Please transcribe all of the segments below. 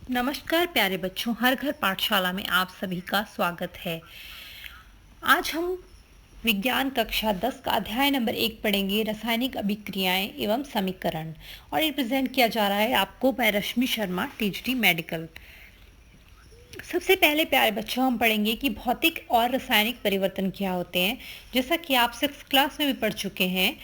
नमस्कार प्यारे बच्चों, हर घर पाठशाला में आप सभी का स्वागत है। आज हम विज्ञान कक्षा 10 का अध्याय नंबर 1 पढ़ेंगे, रासायनिक अभिक्रियाएं एवं समीकरण। और ये प्रेजेंट किया जा रहा है आपको बाय रश्मि शर्मा, टीजीटी मेडिकल। सबसे पहले प्यारे बच्चों हम पढ़ेंगे कि भौतिक और रासायनिक परिवर्तन क्या होते हैं। जैसा कि आप 6th क्लास में भी पढ़ चुके हैं,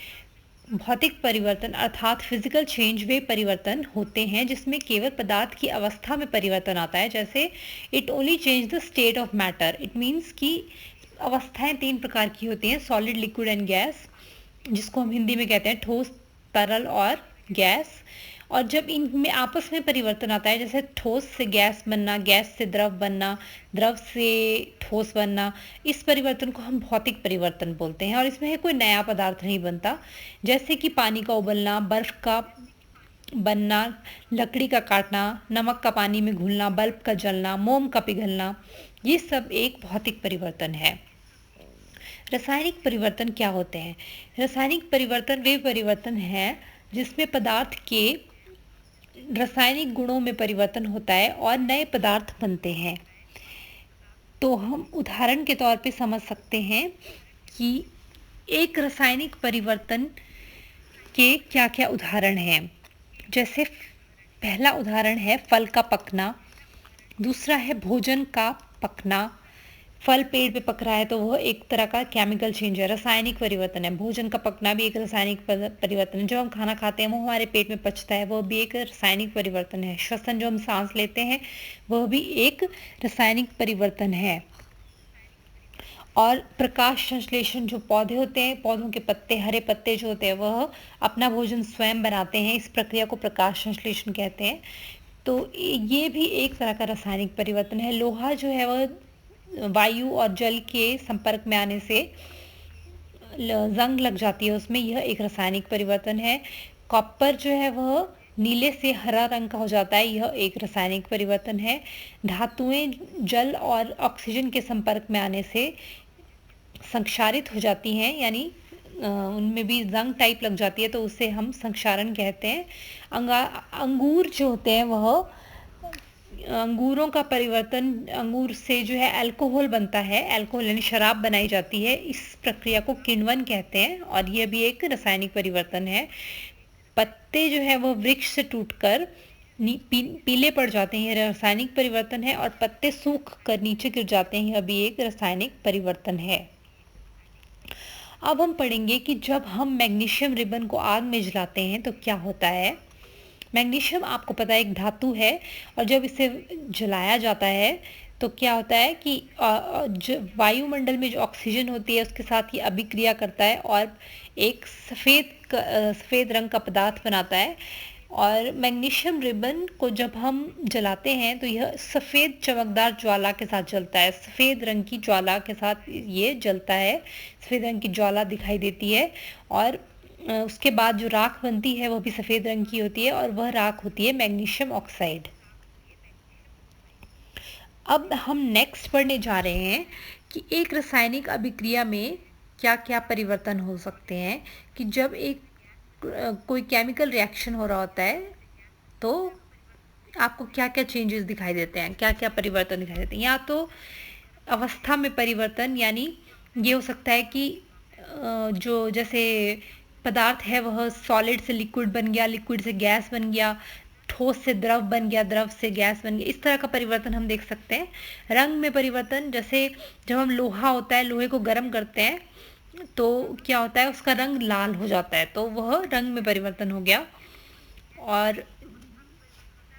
भौतिक परिवर्तन अर्थात फिजिकल चेंज वे परिवर्तन होते हैं जिसमें केवल पदार्थ की अवस्था में परिवर्तन आता है। जैसे it only change the state of matter. It means कि अवस्थाएं 3 प्रकार की होती हैं, सॉलिड, लिक्विड एंड गैस, जिसको हम हिंदी में कहते हैं ठोस, तरल और गैस। और जब इनमें आपस में परिवर्तन आता है, जैसे ठोस से गैस बनना, गैस से द्रव बनना, द्रव से ठोस बनना, इस परिवर्तन को हम भौतिक परिवर्तन बोलते हैं। और इसमें कोई नया पदार्थ नहीं बनता, जैसे कि पानी का उबलना, बर्फ का बनना, लकड़ी का काटना, नमक का पानी में घुलना, बल्ब का जलना, मोम का पिघलना, ये सब एक भौतिक परिवर्तन है। रासायनिक परिवर्तन क्या होते हैं? रासायनिक परिवर्तन वे परिवर्तन हैं जिसमें पदार्थ के रासायनिक गुणों में परिवर्तन होता है और नए पदार्थ बनते हैं। तो हम उदाहरण के तौर पे समझ सकते हैं कि एक रासायनिक परिवर्तन के क्या क्या उदाहरण हैं। जैसे पहला उदाहरण है फल का पकना, दूसरा है भोजन का पकना। फल पेड़ पे पक रहा है तो वह एक तरह का केमिकल चेंज है, रासायनिक परिवर्तन है। भोजन का पकना भी एक रासायनिक परिवर्तन है। जो हम खाना खाते हैं वो हमारे पेट में पचता है, वह भी एक रासायनिक परिवर्तन है। श्वसन, जो हम सांस लेते हैं, वह भी एक रासायनिक परिवर्तन है। और प्रकाश संश्लेषण, जो पौधे होते हैं, पौधों के पत्ते, हरे पत्ते जो होते हैं, वह अपना भोजन स्वयं बनाते हैं। इस प्रक्रिया को प्रकाश संश्लेषण कहते हैं। तो ये भी एक तरह का रासायनिक परिवर्तन है। लोहा जो है वह वायु और जल के संपर्क में आने से जंग लग जाती है उसमें, यह एक रासायनिक परिवर्तन है। कॉपर जो है वह नीले से हरा रंग का हो जाता है, यह एक रासायनिक परिवर्तन है। धातुएं जल और ऑक्सीजन के संपर्क में आने से संक्षारित हो जाती हैं, यानी उनमें भी जंग टाइप लग जाती है, तो उसे हम संक्षारण कहते हैं। अंगूर जो होते हैं वह अंगूरों का परिवर्तन, अंगूर से जो है अल्कोहल बनता है, अल्कोहल यानी शराब बनाई जाती है। इस प्रक्रिया को किण्वन कहते हैं और यह भी एक रासायनिक परिवर्तन है। पत्ते जो है वह वृक्ष से टूटकर पीले पड़ जाते हैं, यह रासायनिक परिवर्तन है। और पत्ते सूख कर नीचे गिर जाते हैं, यह भी एक रासायनिक परिवर्तन है। अब हम पढ़ेंगे कि जब हम मैग्नीशियम रिबन को आग में जलाते हैं तो क्या होता है। मैग्नीशियम आपको पता है एक धातु है, और जब इसे जलाया जाता है तो क्या होता है कि वायुमंडल में जो ऑक्सीजन होती है उसके साथ ये अभिक्रिया करता है और एक सफ़ेद रंग का पदार्थ बनाता है। और मैग्नीशियम रिबन को जब हम जलाते हैं तो यह सफ़ेद चमकदार ज्वाला के साथ जलता है, सफ़ेद रंग की ज्वाला के साथ ये जलता है, सफ़ेद रंग की ज्वाला दिखाई देती है। और उसके बाद जो राख बनती है वह भी सफ़ेद रंग की होती है, और वह राख होती है मैग्नीशियम ऑक्साइड। अब हम नेक्स्ट पढ़ने जा रहे हैं कि एक रासायनिक अभिक्रिया में क्या क्या परिवर्तन हो सकते हैं। कि जब एक कोई केमिकल रिएक्शन हो रहा होता है तो आपको क्या क्या चेंजेस दिखाई देते हैं, क्या क्या परिवर्तन दिखाई देते हैं। या तो अवस्था में परिवर्तन, यानी ये हो सकता है कि जो जैसे पदार्थ है वह सॉलिड से लिक्विड बन गया, लिक्विड से गैस बन गया, ठोस से द्रव बन गया, द्रव से गैस बन गया, इस तरह का परिवर्तन हम देख सकते हैं। रंग में परिवर्तन, जैसे जब हम लोहा होता है, लोहे को गर्म करते हैं तो क्या होता है, उसका रंग लाल हो जाता है, तो वह रंग में परिवर्तन हो गया। और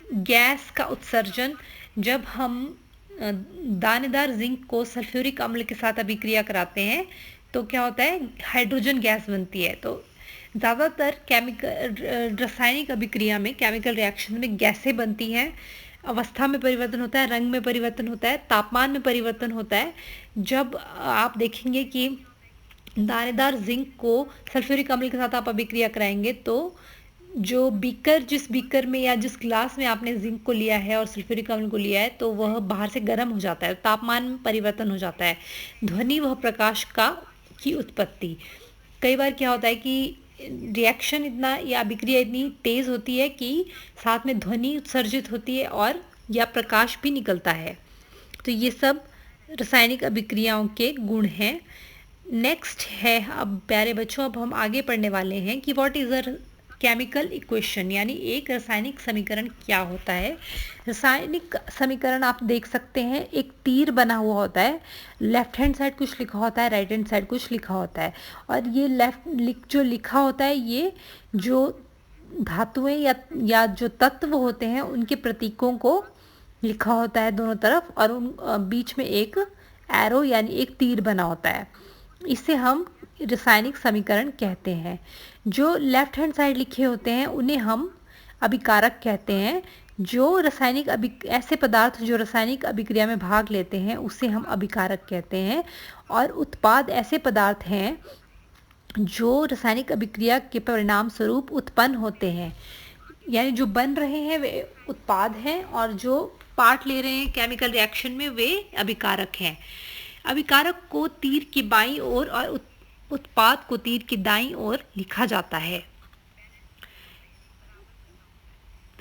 गैस का उत्सर्जन, जब हम दानेदार जिंक को सल्फ्यूरिक अम्ल के साथ अभिक्रिया कराते हैं तो क्या होता है, हाइड्रोजन गैस बनती है। तो ज़्यादातर रासायनिक अभिक्रिया में, केमिकल रिएक्शन में गैसें बनती हैं। अवस्था में परिवर्तन होता है, रंग में परिवर्तन होता है, तापमान में परिवर्तन होता है। जब आप देखेंगे कि दानेदार जिंक को सल्फ्यूरिक अम्ल के साथ आप अभिक्रिया कराएंगे तो जो बीकर, जिस बीकर में या जिस ग्लास में आपने जिंक को लिया है और सल्फ्यूरिक अम्ल को लिया है, तो वह बाहर से गर्म हो जाता है, तापमान में परिवर्तन हो जाता है। ध्वनि व प्रकाश की उत्पत्ति, कई बार क्या होता है कि रिएक्शन इतना या अभिक्रिया इतनी तेज़ होती है कि साथ में ध्वनि उत्सर्जित होती है और या प्रकाश भी निकलता है। तो ये सब रासायनिक अभिक्रियाओं के गुण हैं। नेक्स्ट है, अब प्यारे बच्चों, अब हम आगे पढ़ने वाले हैं कि what is a chemical equation, यानी एक रासायनिक समीकरण क्या होता है। रासायनिक समीकरण आप देख सकते हैं, एक तीर बना हुआ होता है, लेफ्ट हैंड साइड कुछ लिखा होता है, राइट हैंड साइड कुछ लिखा होता है, और ये जो लिखा होता है, ये जो धातुएं या जो तत्व होते हैं उनके प्रतीकों को लिखा होता है दोनों तरफ, और उन बीच में एक एरो यानी एक तीर बना होता है। इसे हम रासायनिक समीकरण कहते हैं। जो लेफ्ट हैंड साइड लिखे होते हैं उन्हें हम अभिकारक कहते हैं। जो रासायनिक ऐसे पदार्थ जो रासायनिक अभिक्रिया में भाग लेते हैं उसे हम अभिकारक कहते हैं। और उत्पाद ऐसे पदार्थ हैं जो रासायनिक अभिक्रिया के परिणाम स्वरूप उत्पन्न होते हैं, यानी जो बन रहे हैं वे उत्पाद हैं, और जो पार्ट ले रहे हैं केमिकल रिएक्शन में वे अभिकारक हैं। अभिकारक को तीर की बाईं ओर और उत्पाद को तीर की दाईं ओर लिखा जाता है।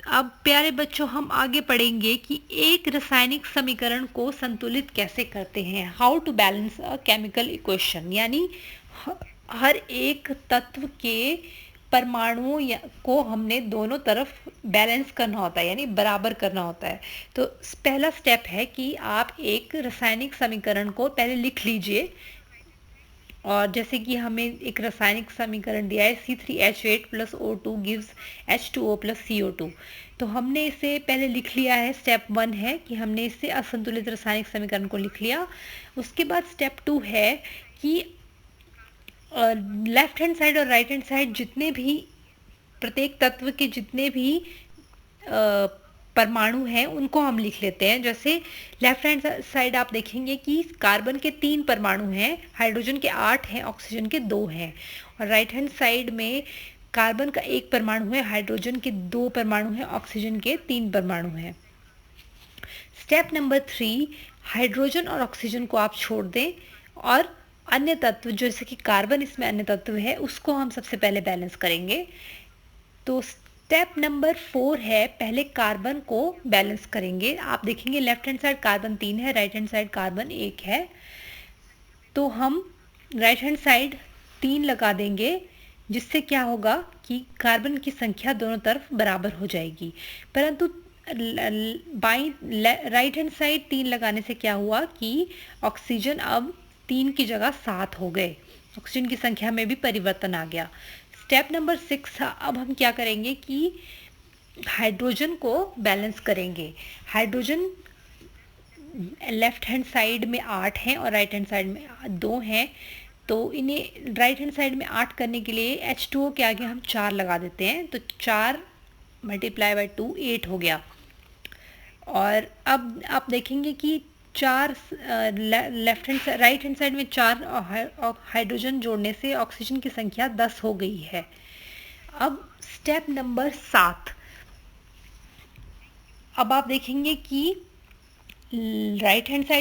अब प्यारे बच्चों, हम आगे पढ़ेंगे कि एक रासायनिक समीकरण को संतुलित कैसे करते हैं, how to balance a chemical equation, यानी हर एक तत्व के परमाणुओं को हमने दोनों तरफ बैलेंस करना होता है, यानी बराबर करना होता है। तो पहला स्टेप है कि आप एक रासायनिक समीकरण को पहले लिख लीजिए, और जैसे कि हमें एक रासायनिक समीकरण दिया है C3H8 + O2 gives H2O + CO2। तो हमने इसे पहले लिख लिया है। स्टेप 1 है कि हमने इससे असंतुलित रासायनिक समीकरण को लिख लिया। उसके बाद स्टेप 2 है कि लेफ्ट हैंड साइड और राइट हैंड साइड जितने भी प्रत्येक तत्व के जितने भी परमाणु हैं उनको हम लिख लेते हैं। जैसे लेफ्ट हैंड साइड आप देखेंगे कि कार्बन के 3 परमाणु हैं, हाइड्रोजन के 8 हैं, ऑक्सीजन के 2 हैं। और राइट हैंड साइड में कार्बन का 1 परमाणु है, हाइड्रोजन के 2 परमाणु हैं, ऑक्सीजन के 3 परमाणु हैं। स्टेप नंबर 3, हाइड्रोजन और ऑक्सीजन को आप छोड़ दें, और अन्य तत्व जैसे कि कार्बन इसमें अन्य तत्व है उसको हम सबसे पहले बैलेंस करेंगे। तो स्टेप नंबर 4 है, पहले कार्बन को बैलेंस करेंगे। आप देखेंगे लेफ्ट हैंड साइड कार्बन 3 है, राइट हैंड साइड कार्बन 1 है। तो हम राइट हैंड साइड 3 लगा देंगे, जिससे क्या होगा कि कार्बन की संख्या दोनों तरफ बराबर हो जाएगी। परंतु राइट हैंड साइड 3 लगाने से क्या हुआ कि ऑक्सीजन अब 3 की जगह 7 हो गए, ऑक्सीजन की संख्या में भी परिवर्तन आ गया। स्टेप नंबर 6, अब हम क्या करेंगे कि हाइड्रोजन को बैलेंस करेंगे। हाइड्रोजन लेफ्ट हैंड साइड में 8 हैं और राइट हैंड साइड में 2 हैं। तो इन्हें राइट हैंड साइड में 8 करने के लिए H2O के आगे हम 4 लगा देते हैं। तो 4 × 2 8 हो गया। और अब आप देखेंगे कि 4 राइट हैंड साइड में 4 हाइड्रोजन जोड़ने से ऑक्सीजन की संख्या 10 हो गई है। अब स्टेप नंबर 7, अब आप देखेंगे कि राइट हैंड साइड